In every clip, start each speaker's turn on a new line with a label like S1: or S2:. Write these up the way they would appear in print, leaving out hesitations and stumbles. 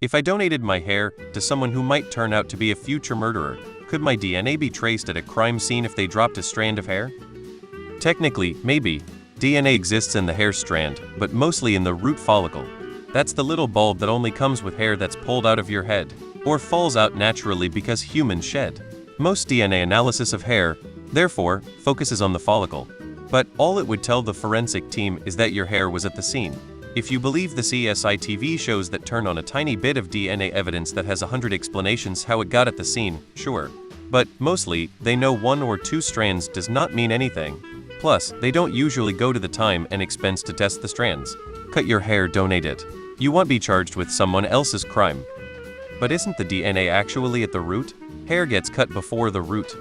S1: If I donated my hair to someone who might turn out to be a future murderer, could my DNA be traced at a crime scene if they dropped a strand of hair? Technically, maybe. DNA exists in the hair strand, but mostly in the root follicle. That's the little bulb that only comes with hair that's pulled out of your head, or falls out naturally because humans shed. Most DNA analysis of hair, therefore, focuses on the follicle. But all it would tell the forensic team is that your hair was at the scene. If you believe the CSI TV shows that turn on a tiny bit of DNA evidence that has 100 explanations how it got at the scene, sure. But mostly, they know 1 or 2 strands does not mean anything. Plus, they don't usually go to the time and expense to test the strands. Cut your hair, donate it. You won't be charged with someone else's crime. But isn't the DNA actually at the root? Hair gets cut before the root.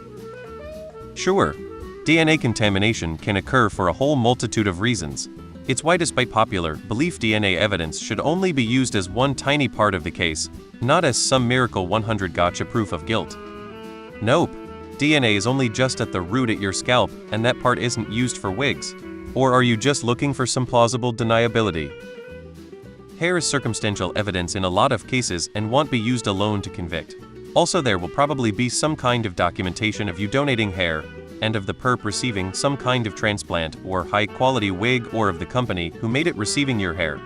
S1: Sure, DNA contamination can occur for a whole multitude of reasons. It's why, despite popular belief, DNA evidence should only be used as one tiny part of the case, not as some miracle 100 gotcha proof of guilt. Nope. DNA is only just at the root at your scalp, and that part isn't used for wigs. Or are you just looking for some plausible deniability? Hair is circumstantial evidence in a lot of cases and won't be used alone to convict. Also, there will probably be some kind of documentation of you donating hair, and of the perp receiving some kind of transplant or high-quality wig, or of the company who made it receiving your hair.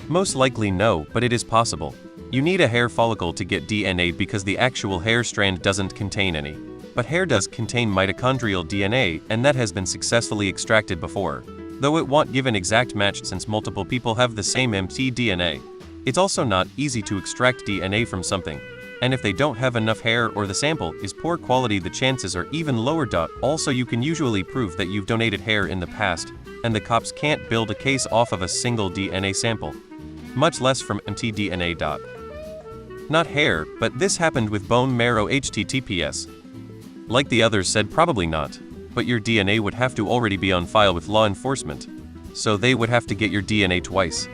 S1: Most likely no, but it is possible. You need a hair follicle to get DNA because the actual hair strand doesn't contain any. But hair does contain mitochondrial DNA, and that has been successfully extracted before. Though it won't give an exact match since multiple people have the same mtDNA. It's also not easy to extract DNA from something. And if they don't have enough hair or the sample is poor quality, the chances are even lower. Also, you can usually prove that you've donated hair in the past, and the cops can't build a case off of a single DNA sample, much less from mtDNA. Not hair, but this happened with bone marrow. HTTPS. Like the others said, probably not, but your DNA would have to already be on file with law enforcement, so they would have to get your DNA twice.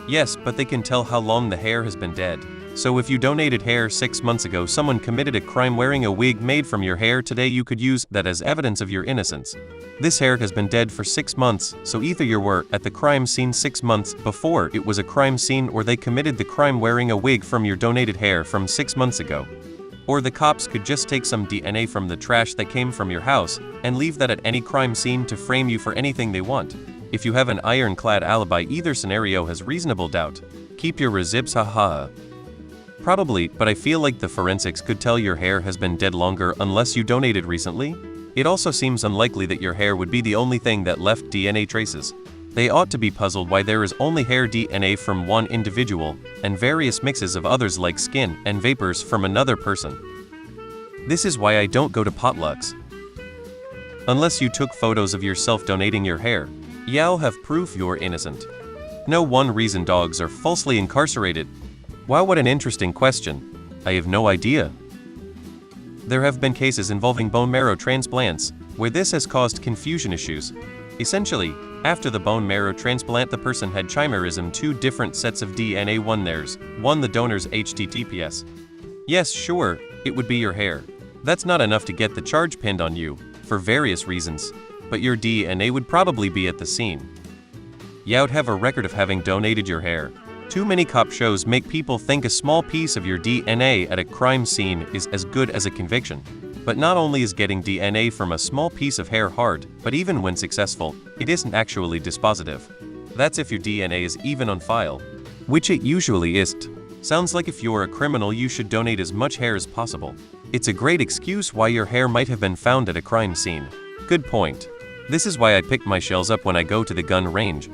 S1: Yes, but they can tell how long the hair has been dead. So if you donated hair 6 months ago, someone committed a crime wearing a wig made from your hair today, you could use that as evidence of your innocence. This hair has been dead for 6 months, so either you were at the crime scene 6 months before it was a crime scene, or they committed the crime wearing a wig from your donated hair from 6 months ago. Or the cops could just take some DNA from the trash that came from your house and leave that at any crime scene to frame you for anything they want. If you have an ironclad alibi, either scenario has reasonable doubt. Keep your receipts, haha. Probably, but I feel like the forensics could tell your hair has been dead longer unless you donated recently. It also seems unlikely that your hair would be the only thing that left DNA traces. They ought to be puzzled why there is only hair DNA from one individual, and various mixes of others like skin and vapors from another person. This is why I don't go to potlucks. Unless you took photos of yourself donating your hair, you'll have proof you're innocent. No one reason dogs are falsely incarcerated. Wow, what an interesting question. I have no idea. There have been cases involving bone marrow transplants where this has caused confusion issues. Essentially, after the bone marrow transplant, the person had chimerism, 2 different sets of DNA, one theirs, one the donor's. HTTPS. Yes, sure, it would be your hair. That's not enough to get the charge pinned on you, for various reasons, but your DNA would probably be at the scene. You'd have a record of having donated your hair. Too many cop shows make people think a small piece of your DNA at a crime scene is as good as a conviction. But not only is getting DNA from a small piece of hair hard, but even when successful, it isn't actually dispositive. That's if your DNA is even on file, which it usually isn't. Sounds like if you're a criminal, you should donate as much hair as possible. It's a great excuse why your hair might have been found at a crime scene. Good point. This is why I pick my shells up when I go to the gun range.